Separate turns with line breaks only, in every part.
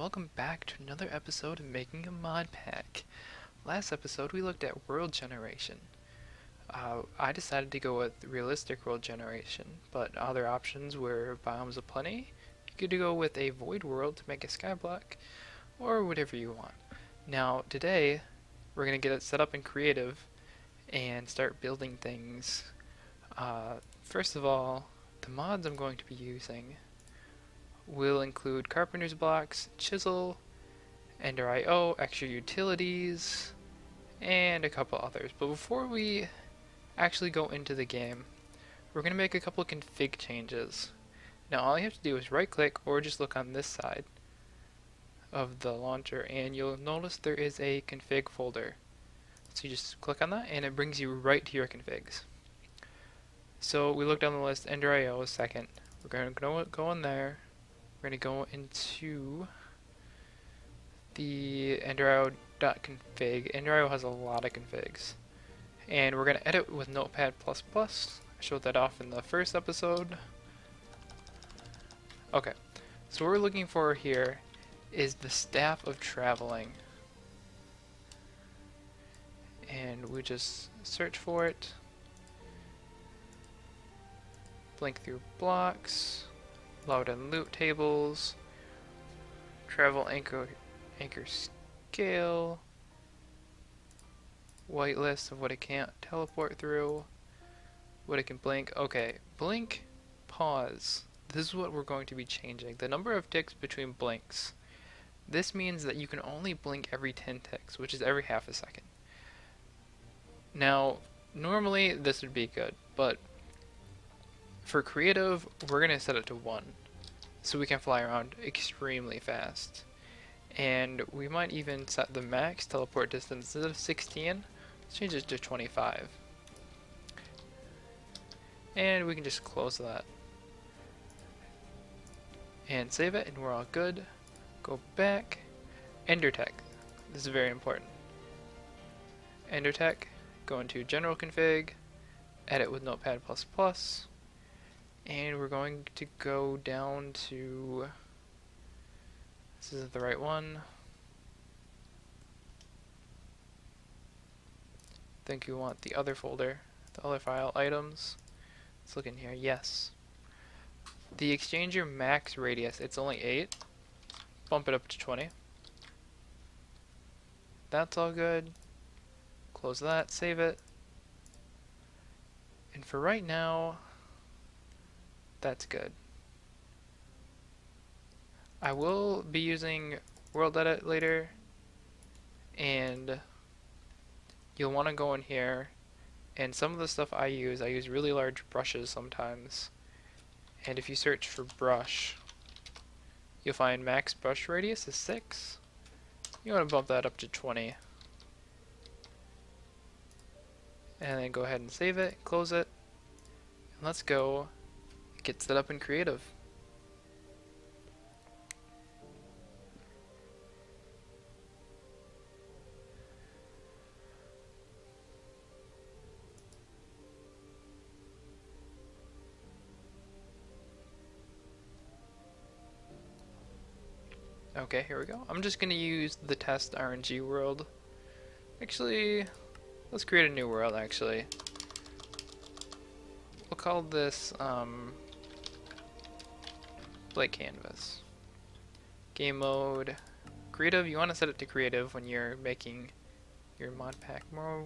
welcome back to another episode of Making a Modpack. Last episode we looked at world generation. I decided to go with realistic world generation, but other options were biomes of plenty. You could go with a void world to make a skyblock, or whatever you want. Now today we're going to get it set up in creative and start building things. First of all, the mods I'm going to be using will include carpenter's blocks, chisel, ender IO, extra utilities, and a couple others. But before we actually go into the game, we're going to make a couple of config changes. Now all you have to do is right click or just look on this side of the launcher and you'll notice there is a config folder. So you just click on that and it brings you right to your configs. So we look down the list, ender IO is second. We're going to go in there. We're going to go into the enderio.config. Enderio has a lot of configs. And we're going to edit with Notepad++. I showed that off in the first episode. Okay, so what we're looking for here is the staff of traveling. And we just search for it. Blink through blocks. Load and loot tables, travel anchor scale, whitelist of what it can't teleport through, what it can blink. Okay, blink, pause. This is what we're going to be changing. The number of ticks between blinks. This means that you can only blink every 10 ticks, which is every half a second. Now, normally this would be good, but for creative, we're going to set it to 1, so we can fly around extremely fast. And we might even set the max teleport distance instead of 16, let's change it to 25. And we can just close that. And save it, and we're all good. Go back. EnderTech. This is very important. EnderTech, go into General Config, edit with Notepad++. And we're going to go down to, this isn't the right one. I think you want the other folder, the other file, items. Let's look in here, yes. The exchanger max radius, it's only 8. Bump it up to 20. That's all good. Close that, save it. And for right now, that's good. I will be using World Edit later, and you'll want to go in here, and some of the stuff I use really large brushes sometimes, and if you search for brush, you'll find max brush radius is 6. You want to bump that up to 20. And then go ahead and save it, close it, and let's go get set up in creative. Okay, here we go. I'm just going to use the test RNG world. Actually, let's create a new world actually. We'll call this blank canvas. Game mode, creative. You want to set it to creative when you're making your Modpack more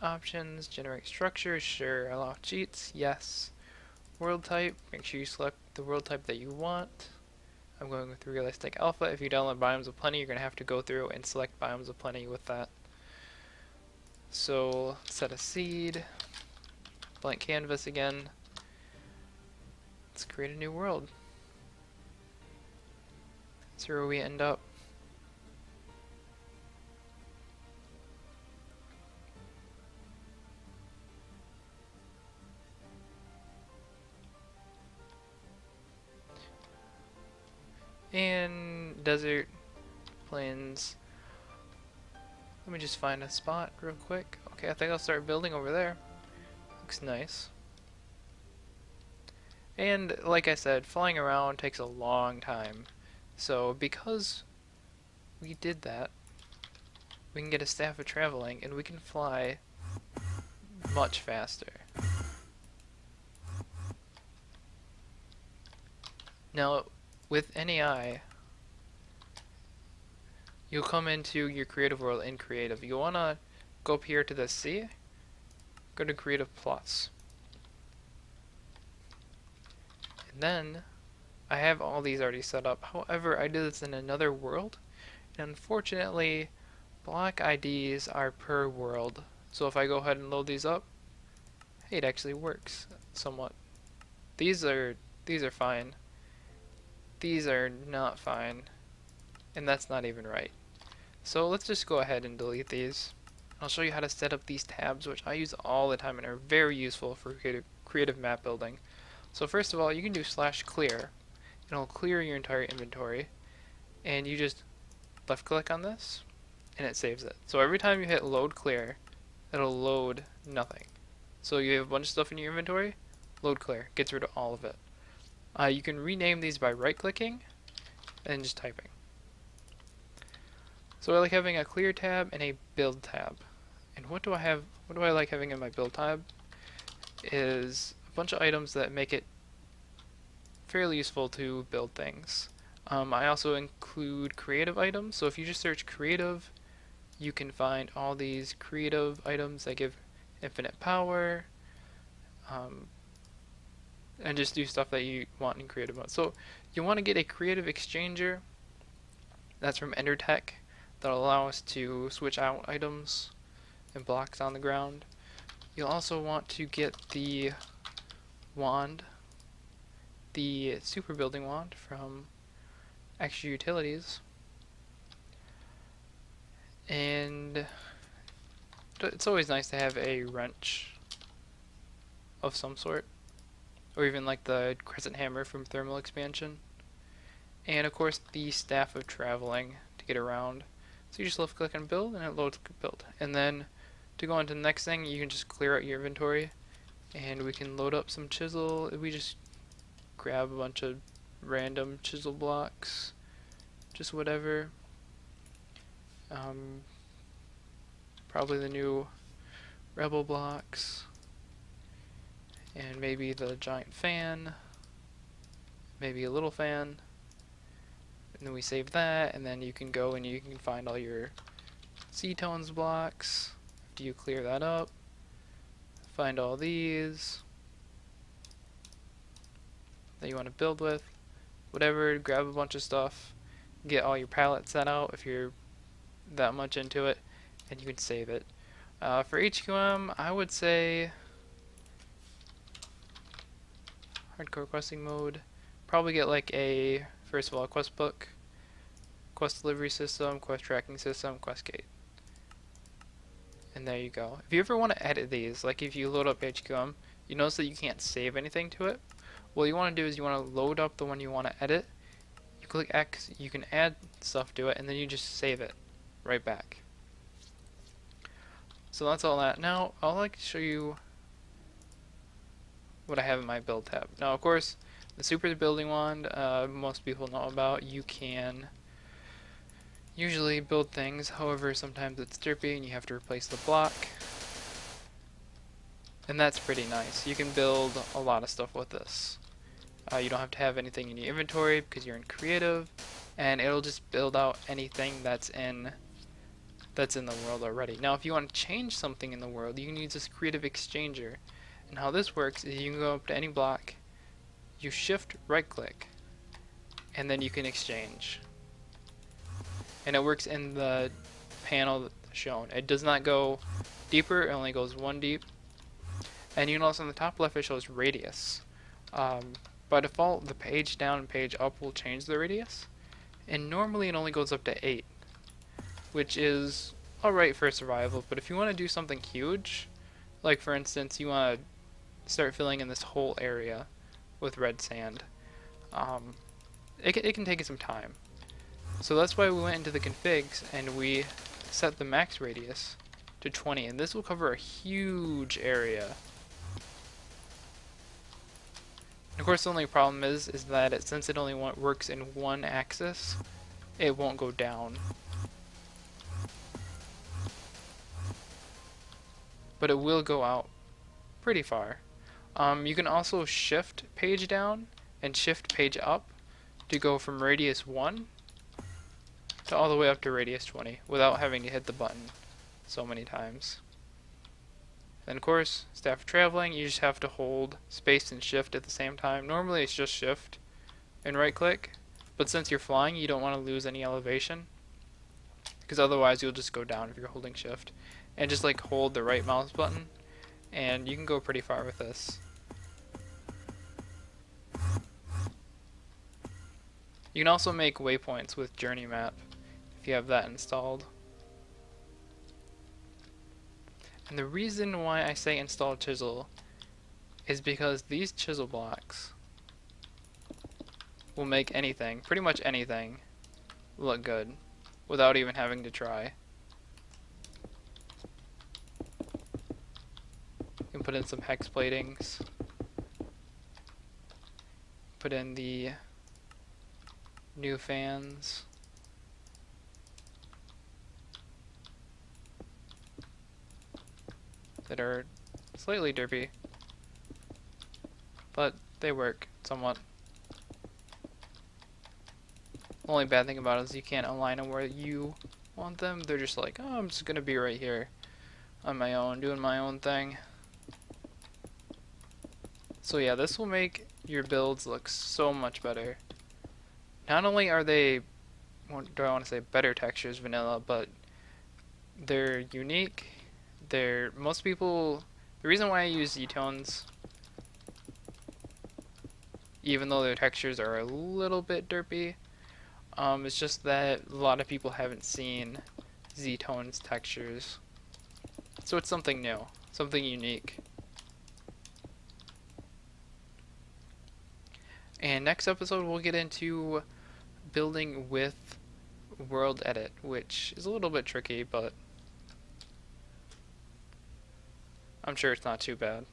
options. Generate structure, sure. Allow cheats, yes. World type, make sure you select the world type that you want. I'm going with realistic alpha. If you download biomes of plenty, you're going to have to go through and select biomes of plenty with that. So set a seed, blank canvas again. Let's create a new world. See where we end up. And desert, plains. Let me just find a spot real quick. Okay, I think I'll start building over there. Looks nice. And like I said, flying around takes a long time. So because we did that, we can get a staff of traveling and we can fly much faster. Now, with NAI, you'll come into your creative world in creative. You want to go up here to the C, go to creative plus. And then I have all these already set up. However, I did this in another world, and unfortunately, block IDs are per world. So if I go ahead and load these up, hey, it actually works somewhat. These are fine. These are not fine, and that's not even right. So let's just go ahead and delete these. I'll show you how to set up these tabs, which I use all the time and are very useful for creative map building. So first of all, you can do /clear, and it'll clear your entire inventory, and you just left click on this, and it saves it. So every time you hit load clear, it'll load nothing. So you have a bunch of stuff in your inventory, load clear, gets rid of all of it. You can rename these by right clicking and just typing. So I like having a clear tab and a build tab. And what do I like having in my build tab is a bunch of items that make it fairly useful to build things. I also include creative items, so if you just search creative, you can find all these creative items that give infinite power, and just do stuff that you want in creative mode. So you want to get a creative exchanger that's from EnderTech that'll allow us to switch out items and blocks on the ground. You'll also want to get the wand, the super building wand from Extra Utilities, and it's always nice to have a wrench of some sort, or even like the crescent hammer from thermal expansion, and of course the staff of traveling to get around. So you just left click on build and it loads build, and then to go on to the next thing, you can just clear out your inventory and we can load up some chisel. We just grab a bunch of random chisel blocks, just whatever. Probably the new rebel blocks, and maybe the giant fan, maybe a little fan, and then we save that, and then you can go and you can find all your C-tones blocks after you clear that up. Find all these that you want to build with, whatever, grab a bunch of stuff, get all your pallets set out if you're that much into it, and you can save it. For HQM, I would say hardcore questing mode, probably get like a, first of all, a quest book, quest delivery system, quest tracking system, quest gate. And there you go. If you ever want to edit these, like if you load up HQM, you notice that you can't save anything to it. What you want to do is you want to load up the one you want to edit. You click X, you can add stuff to it, and then you just save it right back. So that's all that. Now, I'd like to show you what I have in my build tab. Now, of course, the super building wand, most people know about. You can usually build things, however, sometimes it's derpy and you have to replace the block. And that's pretty nice. You can build a lot of stuff with this. You don't have to have anything in your inventory because you're in creative, and it'll just build out anything that's in the world already. Now if you want to change something in the world, you can use this creative exchanger. And how this works is you can go up to any block, you shift right click, and then you can exchange. And it works in the panel shown. It does not go deeper, it only goes one deep. And you notice on the top left it shows radius. By default, the page down and page up will change the radius, and normally it only goes up to 8, which is alright for survival. But if you want to do something huge, like for instance you want to start filling in this whole area with red sand, it can take some time. So that's why we went into the configs and we set the max radius to 20, and this will cover a huge area. Of course, the only problem is that since it only works in one axis, it won't go down. But it will go out pretty far. You can also shift page down and shift page up to go from radius 1 to all the way up to radius 20 without having to hit the button so many times. Then of course, staff traveling, you just have to hold space and shift at the same time. Normally it's just shift and right click, but since you're flying you don't want to lose any elevation, because otherwise you'll just go down if you're holding shift. And just like hold the right mouse button and you can go pretty far with this. You can also make waypoints with Journey Map if you have that installed. And the reason why I say install chisel is because these chisel blocks will make anything, pretty much anything, look good without even having to try. You can put in some hex platings, put in the new fans, that are slightly derpy, but they work somewhat. The only bad thing about it is you can't align them where you want them. They're just like, oh, I'm just gonna be right here on my own, doing my own thing. So yeah, this will make your builds look so much better. Not only are they, what do I want to say, better textures vanilla, but they're unique. Most people, the reason why I use Z-tones, even though their textures are a little bit derpy, it's just that a lot of people haven't seen Z-tones textures. So it's something new, something unique. And next episode we'll get into building with world edit, which is a little bit tricky, but I'm sure it's not too bad.